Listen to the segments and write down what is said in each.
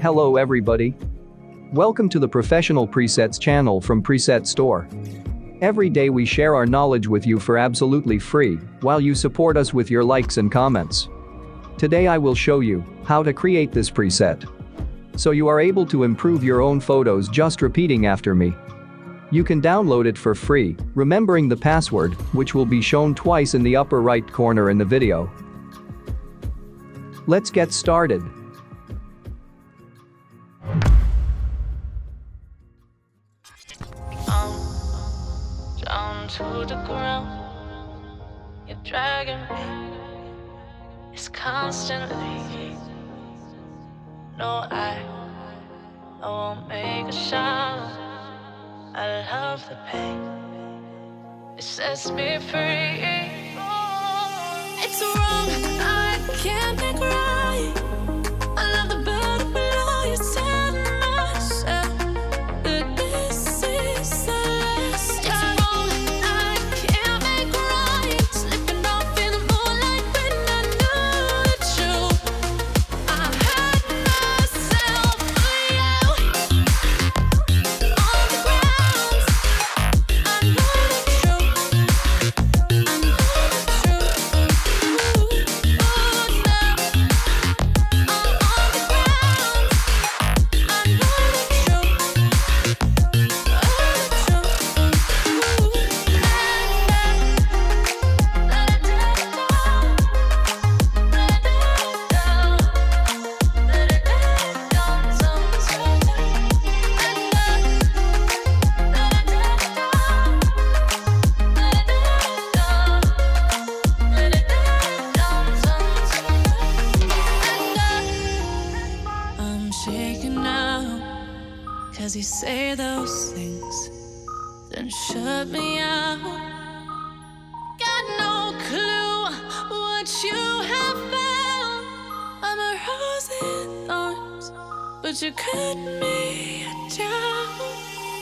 Hello everybody. Welcome to the Professional Presets channel from Preset Store. Every day we share our knowledge with you for absolutely free, while you support us with your likes and comments. Today I will show you how to create this preset, so you are able to improve your own photos just repeating after me. You can download it for free, remembering the password, which will be shown twice in the upper right corner in the video. Let's get started. Down to the ground, you're dragging me. It's constantly. No, I won't make a sound. I love the pain. It sets me free. It's wrong, I can't make right. I love the better below you said myself. But this is the last. It's wrong, I can't make right. Slipping off in the moonlight when I knew the truth. I had myself for you. On the ground, I know the truth. I know the truth. Oh, now I'm on the ground. I know the truth. I'm shaking now, 'cause you say those things, then shut me out. Got no clue what you have found. I'm a rose in thorns, but you cut me down.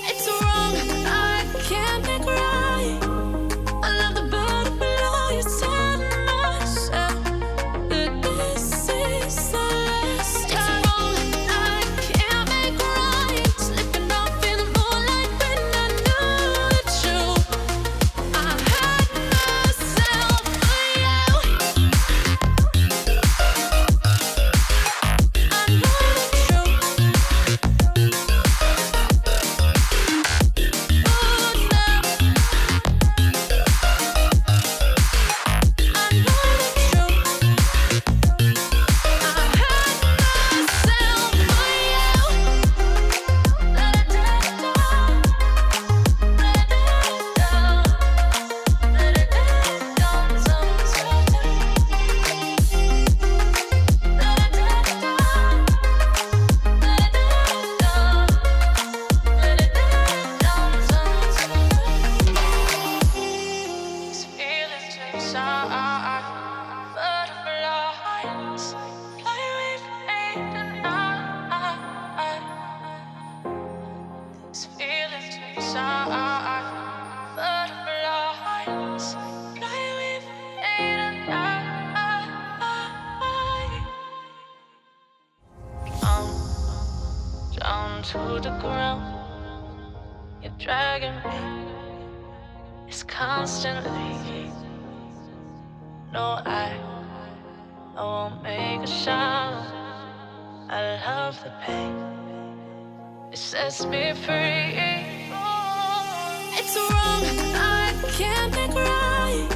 It's wrong, I can't make right. I love the better below you said myself. But this is the last. It's wrong, I can't make right. Slipping off in the moonlight when I knew the truth. I had myself for you. I know the truth. Oh, now I know the down to the ground, you're dragging me. It's constantly. No, I won't make a sound. I love the pain. It sets me free. It's wrong, I can't make right.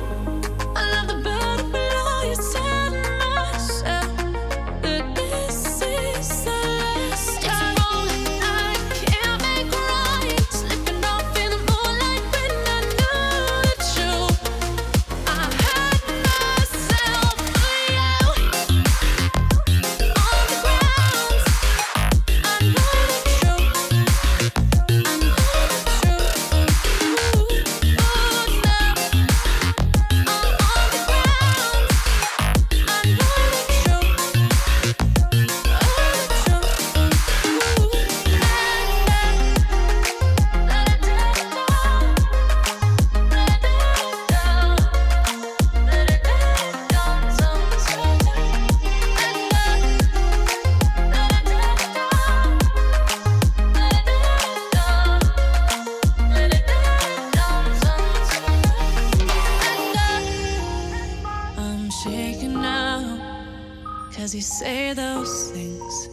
I love the better below you said myself. But this is the last. It's wrong, I can't make right. Slipping off in the moonlight when I knew the truth. I had myself for you. On the ground, I know the truth. I know the truth. Oh, now 'cause you say those things,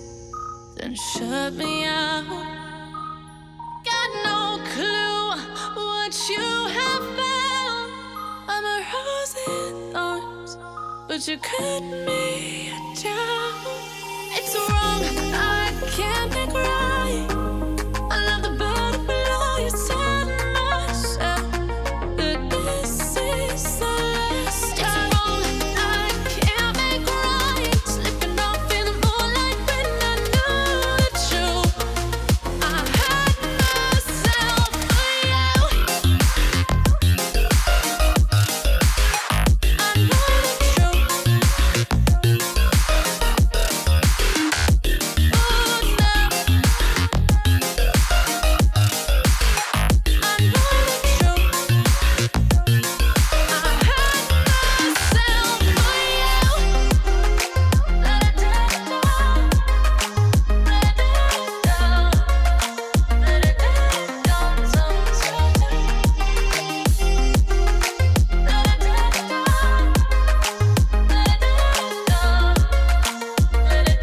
then shut me out. Got no clue what you have found. I'm a rose in thorns, but you cut me down. It's wrong, I can't think right. I love the bird below you, said myself that this is the last time. It's wrong, I can't make right. Slipping off in the moonlight when I knew the truth. I hurt myself for you. I know the truth. Oh no. I know the truth. I hurt myself for you. Let it down. Let it down. Let it down. Sometimes. Let it down. Let it down. Let it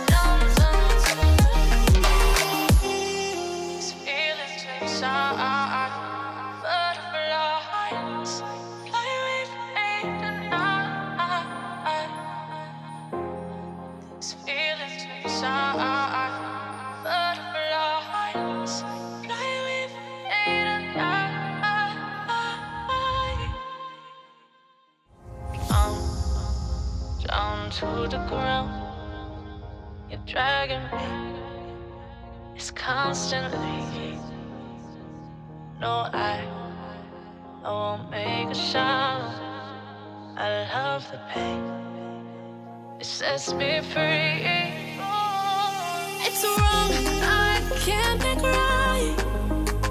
down. Sometimes. These feelings inside, butterflies fly away from me tonight. These feelings inside, butterflies fly away from me tonight. I'm down to the ground. You're dragging me. It's constantly. No, I won't make a sound. I love the pain. It sets me free. It's wrong, I can't think right.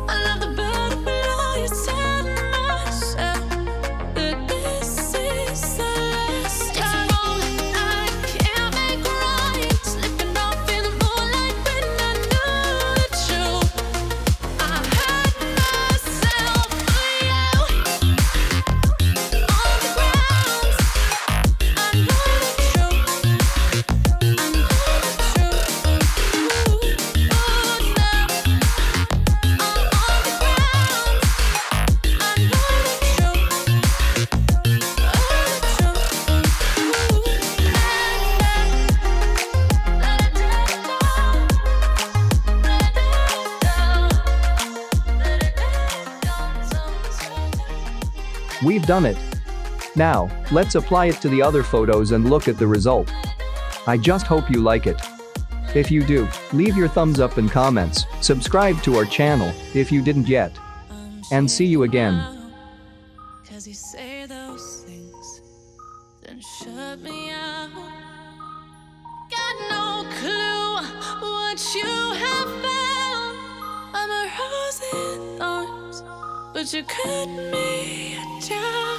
I love the bird below you, said myself that this is the last time. It's wrong, I can't make right. Slipping off in the moonlight when I knew the truth. I hurt myself for you. On the ground, I know the truth. I know the truth. Oh no. I'm on the ground. I know the truth. Oh, the truth. Let it down. Let it down. Let it down. Sometimes. We've done it. Now, let's apply it to the other photos and look at the result. I just hope you like it. If you do, leave your thumbs up and comments, subscribe to our channel if you didn't yet, and see you again. 'Cause you say those things, then shut me out. Got no clue what you have found. I'm a rose in thorns, but you cut me down.